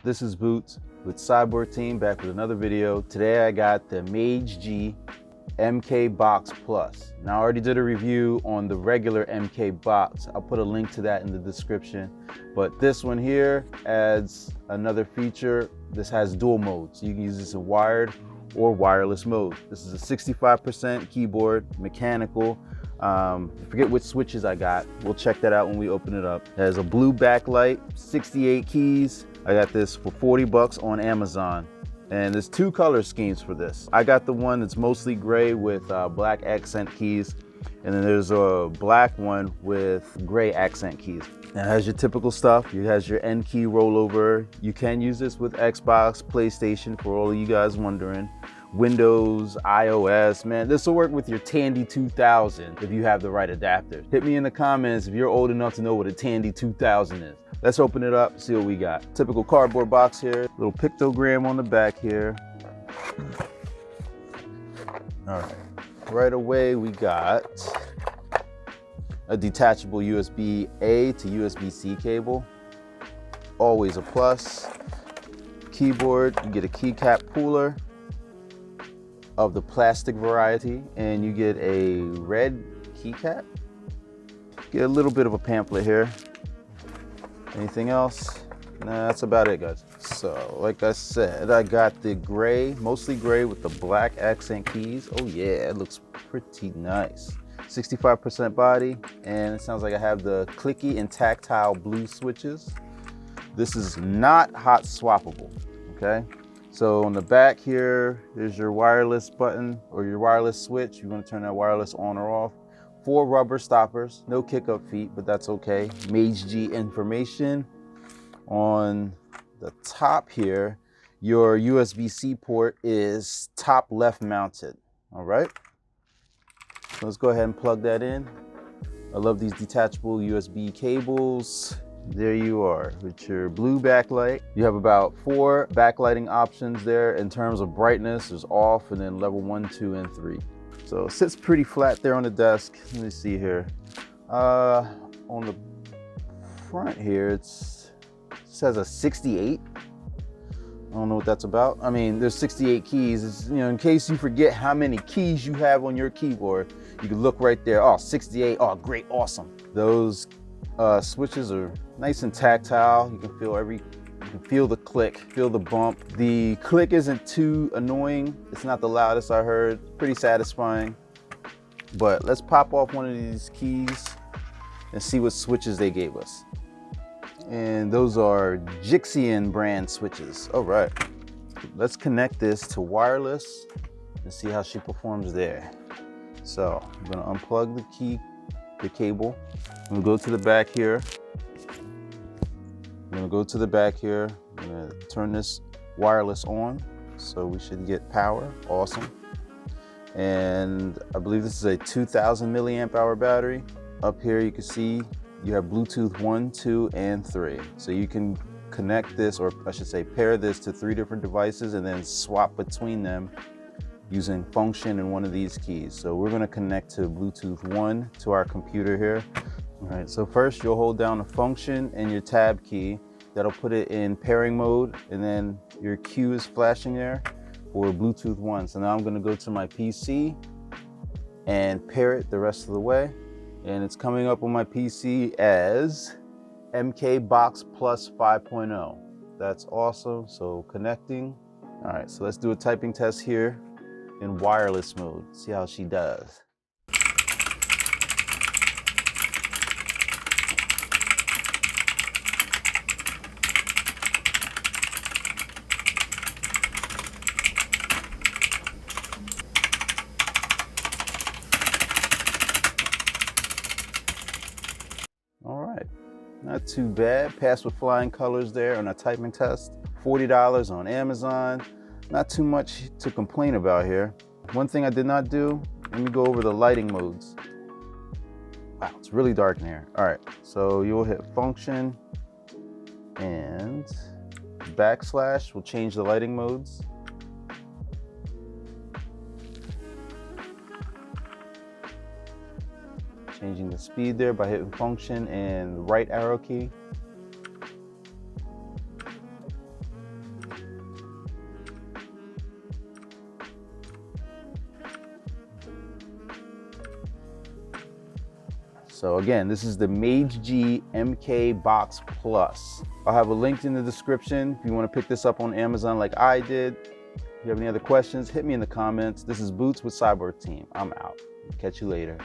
This is Boots with Cyborg Team, back with another video. Today I got the Magegee MK Box Plus. Now I already did a review on the regular MK Box. I'll put a link to that in the description. But this one here adds another feature. This has dual modes. You can use this in wired or wireless mode. This is a 65% keyboard, mechanical. I forget which switches I got. We'll check that out when we open it up. It has a blue backlight, 68 keys. I got this for 40 bucks on Amazon. And there's two color schemes for this. I got the one that's mostly gray with black accent keys. And then there's a black one with gray accent keys. It has your typical stuff. It has your N key rollover. You can use this with Xbox, PlayStation, for all of you guys wondering. Windows, iOS, man, this will work with your Tandy 2000 if you have the right adapter. Hit me in the comments if you're old enough to know what a Tandy 2000 is. Let's open it up, see what we got. Typical cardboard box here, little pictogram on the back here. All right, right away we got a detachable USB-A to USB-C cable. Always a plus. Keyboard, you get a keycap puller of the plastic variety, and you get a red keycap. Get a little bit of a pamphlet here. Anything else? Nah, that's about it, guys. So, like I said, I got the gray, mostly gray with the black accent keys. Oh yeah, it looks pretty nice. 65% body, and it sounds like I have the clicky and tactile blue switches. This is not hot swappable, okay? So on the back here, there's your wireless button or your wireless switch. You want to turn that wireless on or off. 4 rubber stoppers, no kick-up feet, but that's okay. Magegee information. On the top here, your USB-C port is top left mounted, all right? So let's go ahead and plug that in. I love these detachable USB cables. There you are with your blue backlight. You have about 4 backlighting options there in terms of brightness. There's off and then level 1, 2, and 3. So it sits pretty flat there on the desk. Let me see here. On the front here, it says a 68. I don't know what that's about. I mean, there's 68 keys. It's, you know, in case you forget how many keys you have on your keyboard, you can look right there. Oh, 68. Oh, great, awesome. Those switches are nice and tactile. You can feel the click, feel the bump. The click isn't too annoying. It's not the loudest I heard. Pretty satisfying. But let's pop off one of these keys and see what switches they gave us. And those are Jixian brand switches. All right, let's connect this to wireless and see how she performs there. So I'm gonna unplug the cable. I'm gonna go to the back here. I'm gonna turn this wireless on, so we should get power. Awesome. And I believe this is a 2000 milliamp hour battery. Up here you can see you have Bluetooth 1, 2, and 3. So you can connect this, or I should say pair this to 3 different devices and then swap between them using function and one of these keys. So we're gonna connect to Bluetooth 1 to our computer here. All right, so first you'll hold down the function and your tab key. That'll put it in pairing mode, and then your Q is flashing there for Bluetooth 1. So now I'm gonna go to my PC and pair it the rest of the way. And it's coming up on my PC as MK Box Plus 5.0. That's awesome, so connecting. All right, so let's do a typing test here in wireless mode, see how she does. All right, not too bad. Passed with flying colors there on a typing test. $40 on Amazon. Not too much to complain about here. One thing I did not do, let me go over the lighting modes. Wow, it's really dark in here. All right, so you'll hit function and backslash will change the lighting modes. Changing the speed there by hitting function and the right arrow key. So again, this is the Magegee MK Box Plus. I'll have a link in the description if you want to pick this up on Amazon like I did. If you have any other questions, hit me in the comments. This is Boots with Cyborg Team. I'm out. Catch you later.